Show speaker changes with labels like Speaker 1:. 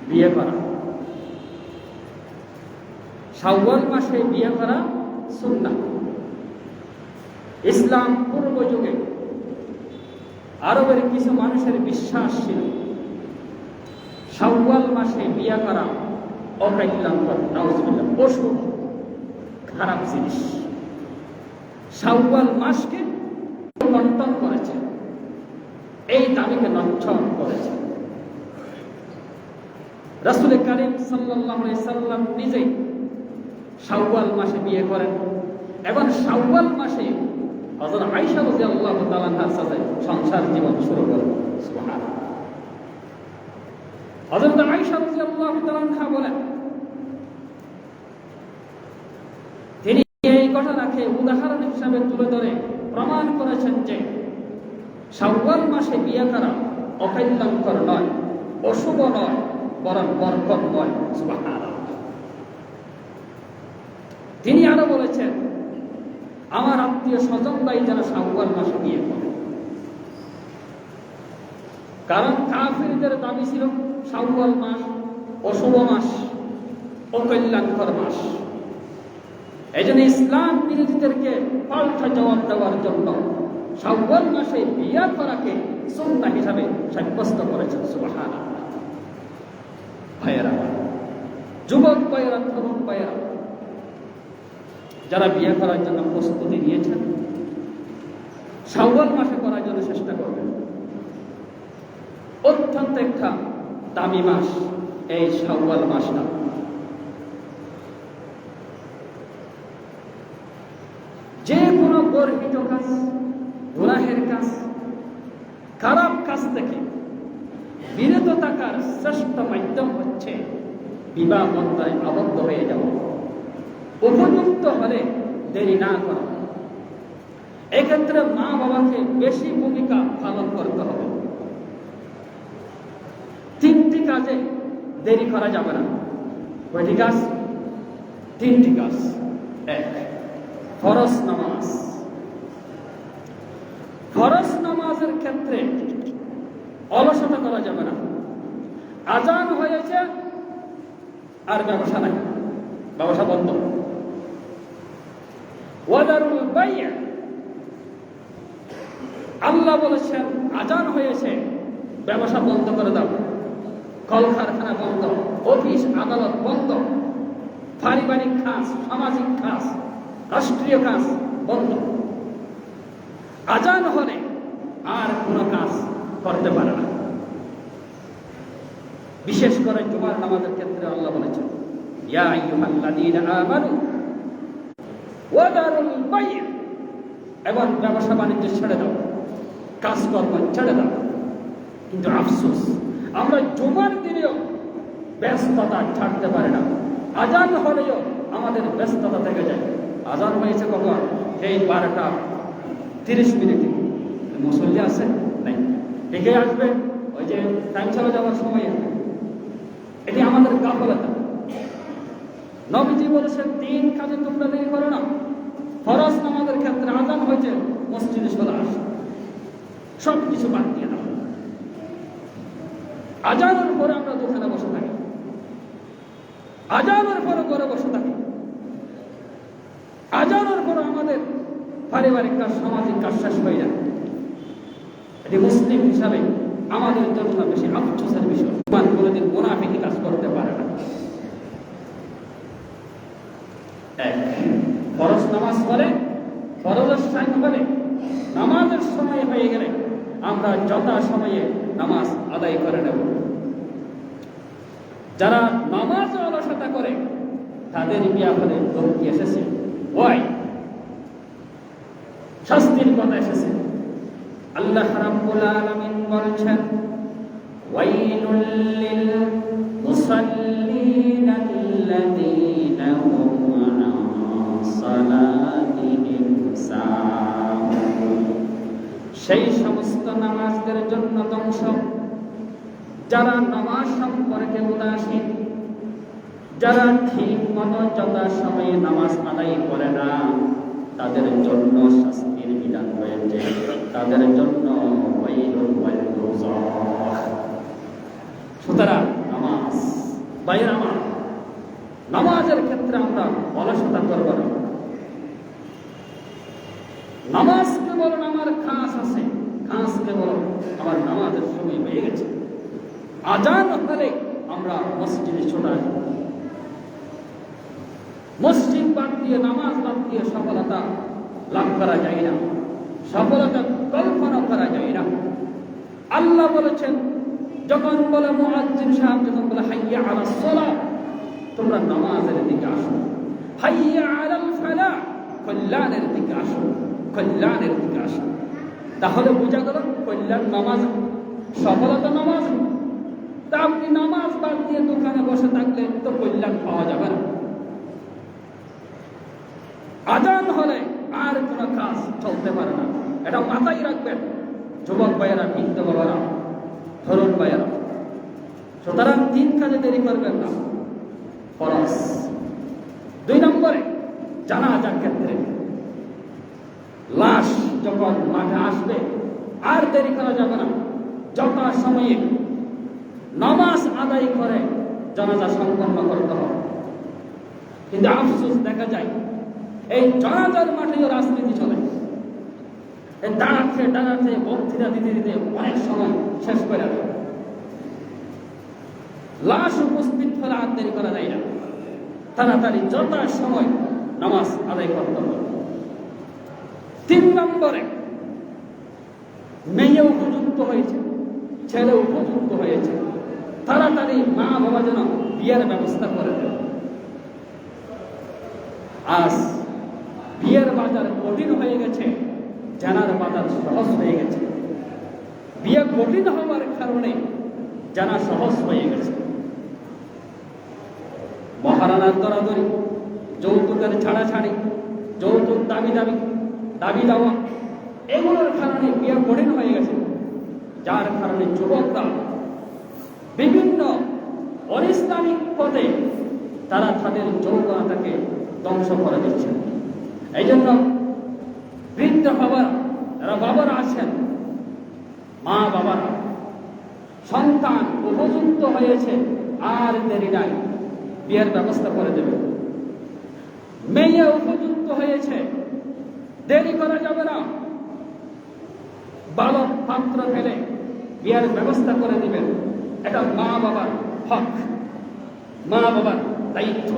Speaker 1: বিয়ে করা। শাওয়াল মাসে বিয়ে করা সুন্নাহ। ইসলাম পূর্ব যুগে আরবের কিছু মানুষের বিশ্বাস ছিল শাওয়াল মাসে বিয়ে করা অকল্যাণকর, নাউজুবিল্লাহ, অশুভ, খারাপ জিনিস। শাওয়াল মাসকে খণ্ডন করেছে, এই দাবিকে লঙ্ঘন করেছে। রাসূল কারীম সাল্লাল্লাহু আলাইহি সাল্লাম নিজেই শাওয়াল মাসে বিয়ে করেন এবং শাওয়াল মাসে হযরত আয়েশা রাদিয়াল্লাহু তাআলা আনহার সাথে সংসার জীবন শুরু করেন। সুবহানাল্লাহ। হযরত আয়েশা রাদিয়াল্লাহু তাআলা আনহা বলেন, তিনি এই ঘটনাকে উদাহরণ হিসেবে তুলে ধরে প্রমাণ করেছেন যে শাওয়াল মাসে বিয়ে করা অকল্যাণকর নয়, অশুভ নয়, বরং বরকতময়। সুবহানাল্লাহ। তিনি আরো বলেছেন, আমার আত্মীয় স্বজনরাই যেন শাওয়াল মাসে বিয়ে করে। কারণ কাফিরদের দাবি ছিল শাওয়াল মাস অশুভ মাস, অকল্যাণকর মাস। এই জন্য ইসলাম বিরোধীদেরকে পাল্টা জবাব দেওয়ার জন্য শাওয়াল মাসে বিয়ে করাকে সুন্নাহ হিসাবে সাব্যস্ত করেছেন। সুবহানাল্লাহ। ভাইয়েরা, যুবক ভাইয়েরা, তরুণ ভাইয়েরা, যারা বিয়ে করার জন্য প্রস্তুতি নিয়েছেন, শাওয়াল মাসে করার জন্য চেষ্টা করবেন। অত্যন্ত একটা দামি মাস এই শাওয়াল মাসটা। যে কোনো গর্হিত কাজ, গুনাহের কাজ, খারাপ কাজ থেকে বিরত থাকার শ্রেষ্ঠ মাধ্যম হচ্ছে বিবাহ বন্ধনে আবদ্ধ হয়ে যাওয়া। উপযুক্ত হলে দেরি না করা। এক্ষেত্রে মা বাবাকে বেশি ভূমিকা পালন করতে হবে। তিনটি কাজে দেরি করা যাবে না। কয়টি কাজ? তিনটি কাজ। এক, ফরজ নামাজ। ফরজ নামাজের ক্ষেত্রে অলসতা করা যাবে না। আজান হয়েছে আর ব্যবসা নাই, ব্যবসা বন্ধ। ওয়াদারুল বাই', আল্লাহ বলেছেন আজান হয়েছে ব্যবসা বন্ধ করে দাও, কলকারখানা বন্ধ, অফিস আদালত বন্ধ, পারিবারিক কাজ, সামাজিক কাজ, রাষ্ট্রীয় কাজ বন্ধ। আজান হলে আর কোনো কাজ করতে পারে না। বিশেষ করে জুমার নামাজের ক্ষেত্রে আল্লাহ বলেছেন, ইয়া আইয়ুহাল্লাযীনা আমানু ওয়াদারুল বাই', এবং ব্যবসা বাণিজ্য ছেড়ে দাও, কাজকর্ম ছেড়ে দাও। কিন্তু আফসোস, আমরা জুমার দিনেও ব্যস্ততা ছাড়তে পারি না। আজান হলেও আমাদের ব্যস্ততা থেকে যায়। আজান হয়েছে কখন? এই 12:30। মুসল্লি আছে নাই, ঠিকই আসবে, ওই যে টাইম চলে যাওয়ার সময় আসবে। এটি আমাদের গাফলতা। নবীজি বলেছেন, 3 কাজে তোমরা দেরি করো না। ফরজ নামাজের ক্ষেত্রে আজান হয়েছে, মসজিদে চলে আসো, সব কিছু বাদ দিয়ে দাও। আজানের পরে আমরা দোকানে বসে থাকি, আজানের পরে ঘরে বসে থাকি, আজানের পরে আমাদের পারিবারিক কাজ, সামাজিক কাজ শেষ হয়ে যায়। এটি মুসলিম হিসাবে আমাদের জন্য বেশি আফসোসের বিষয়। কোনদিন মুনাফিকি কাজ করতে পারে না। ফরজ নামাজ পড়ে, ফরজের টাইম হলে, নামাজের সময় হয়ে গেলে আমরা যথা সময়ে নামাজ আদায় করে নেব। যারা নামাজ অলসতা করে তাদের ব্যাপারে ধমকি এসেছে, ওই শাস্তির কথা এসেছে। আল্লাহ রাব্বুল আলামিন বলছেন, ওয়াইলুল লিল মুসাল্লিন আল্লাযীনা হুম আন সালাতিহিম সাহুন। সেই সমস্ত নামাজদের জন্য ধ্বংস যারা নামাজ সম্পর্কে উদাসীন, যারা ঠিক মতো যথা সময়ে নামাজ আদায় করে না, তাদের জন্য শাস্তির বিধান রয়েছে। তাদের জন্য সুতরাং নামাজ ভাইয়ের আমার, নামাজের ক্ষেত্রে আমরা অলসতা করব না। নামাজ কেবল আমার খাস আছে, খাস কেবল আমার নামাজের সময় হয়ে গেছে, আজান হলে আমরা মসজিদে ছুটে আসব। মসজিদ বাদ দিয়ে, নামাজ বাদ দিয়ে সফলতা লাভ করা যায় না, সফলতা কল্পনা করা যায় না। আল্লাহ বলেছেন, যখন বলে মুয়াজ্জিন সাহেব, যখন বলে হাইয়া আলাস সালাহ, তোমরা নামাজের দিকে আসো, হাইয়া আলাল ফালাহ, কল্যাণের দিকে আসো, কল্যাণের দিকে আসো। তাহলে বোঝা গেল কল্যাণ নামাজ, সফলতা নামাজ। তা আপনি নামাজ বাদ দিয়ে দোকানে বসে থাকলে তো কল্যাণ পাওয়া যাবে না। আজান হলে আর কোনো কাজ চলতে পারে না, এটা মাথায় রাখবেন যুবক ভাইয়েরা, বৃদ্ধ বাবারা, তরুণ ভাইয়েরা। সুতরাং 3 কাজে দেরি করবেন না। ফরজ। 2 নম্বরে, জানাজার ক্ষেত্রে লাশ যখন মাঠে আসবে আর দেরি করা যাবে না, যথা সময়ে নামাজ আদায় করে জানাজা সম্পন্ন করতে হবে। কিন্তু আফসোস দেখা যায়, এই জানাজার মাঠেও রাজনীতি চলে। দাঁড়াচ্ছে দাঁড়াচ্ছে বক্তৃতা দিতে দিতে অনেক সময় শেষ করে দেয়। লাশ উপস্থিত হলে আর দেরি করা যায় না, তাড়াতাড়ি যথা সময় নামাজ আদায় করতে হবে। 3 নম্বরে, মেয়ে উপযুক্ত হয়েছে, ছেলে উপযুক্ত হয়েছে, তাড়াতাড়ি মা বাবা যেন বিয়ের ব্যবস্থা করে দেয়। আজ বিয়ের বাজার কঠিন হয়ে গেছে, জানার বাজার সহজ হয়ে গেছে। বিয়ে কঠিন হওয়ার কারণে জানা সহজ হয়ে গেছে। মহারানার দরাদরি, যৌতুকের ছাড়াছাড়ি, যৌতুক দাবি দেওয়া, এগুলোর কারণে বিয়ে কঠিন হয়ে গেছে। যার কারণে যুবকরা বিভিন্ন অনিসলামিক পথে তারা তাদের যৌবনটাকে ধ্বংস করে দিচ্ছে। এই জন্য বৃদ্ধ বাবারা আছেন, মা বাবারা, সন্তান উপযুক্ত হয়েছে আর দেরি নাই, বিয়ের ব্যবস্থা করে দেবে। মেয়ে উপযুক্ত হয়েছে, দেরি করা যাবে না, ভালো পাত্র ফেলে বিয়ের ব্যবস্থা করে দিবেন। এটা মা বাবার হক, মা বাবার দায়িত্ব।